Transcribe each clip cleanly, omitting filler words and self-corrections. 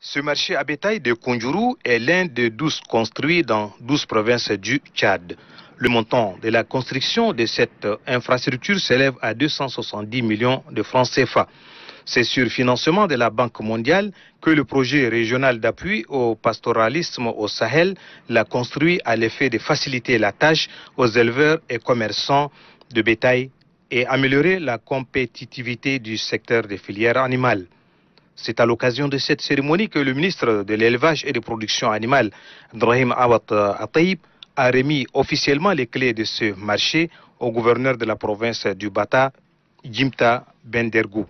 Ce marché à bétail de Kounjourou est l'un des 12 construits dans 12 provinces du Tchad. Le montant de la construction de cette infrastructure s'élève à 270 millions de francs CFA. C'est sur financement de la Banque mondiale que le projet régional d'appui au pastoralisme au Sahel l'a construit à l'effet de faciliter la tâche aux éleveurs et commerçants de bétail et améliorer la compétitivité du secteur des filières animales. C'est à l'occasion de cette cérémonie que le ministre de l'Élevage et des Productions animales, Brahim Awad Ataïb, a remis officiellement les clés de ce marché au gouverneur de la province du Bata, Djimta Bendergou.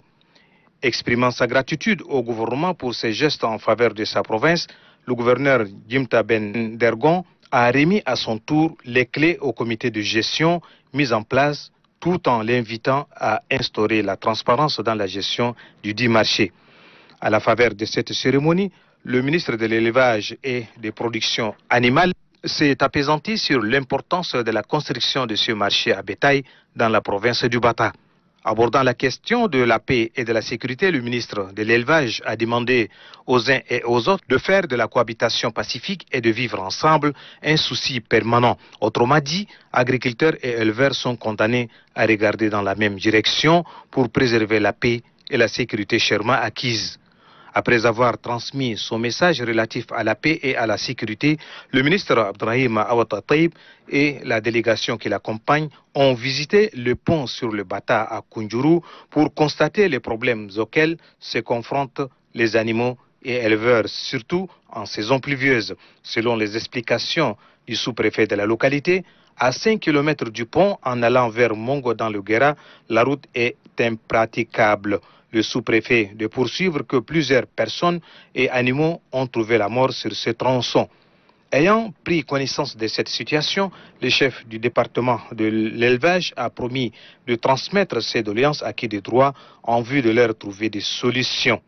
Exprimant sa gratitude au gouvernement pour ses gestes en faveur de sa province, le gouverneur Djimta Bendergon a remis à son tour les clés au comité de gestion mis en place tout en l'invitant à instaurer la transparence dans la gestion du dit marché. À la faveur de cette cérémonie, le ministre de l'Élevage et des Productions animales s'est appesanti sur l'importance de la construction de ce marché à bétail dans la province du Bata. Abordant la question de la paix et de la sécurité, le ministre de l'Élevage a demandé aux uns et aux autres de faire de la cohabitation pacifique et de vivre ensemble un souci permanent. Autrement dit, agriculteurs et éleveurs sont condamnés à regarder dans la même direction pour préserver la paix et la sécurité chèrement acquises. Après avoir transmis son message relatif à la paix et à la sécurité, le ministre Abdrahim Awad Ataïb et la délégation qui l'accompagne ont visité le pont sur le Bata à Kounjourou pour constater les problèmes auxquels se confrontent les animaux et éleveurs, surtout en saison pluvieuse. Selon les explications du sous-préfet de la localité, à 5 km du pont, en allant vers Mongo dans le Guéra, la route est impraticable. Le sous-préfet de poursuivre que plusieurs personnes et animaux ont trouvé la mort sur ce tronçon. Ayant pris connaissance de cette situation, le chef du département de l'élevage a promis de transmettre ces doléances à qui de droit en vue de leur trouver des solutions.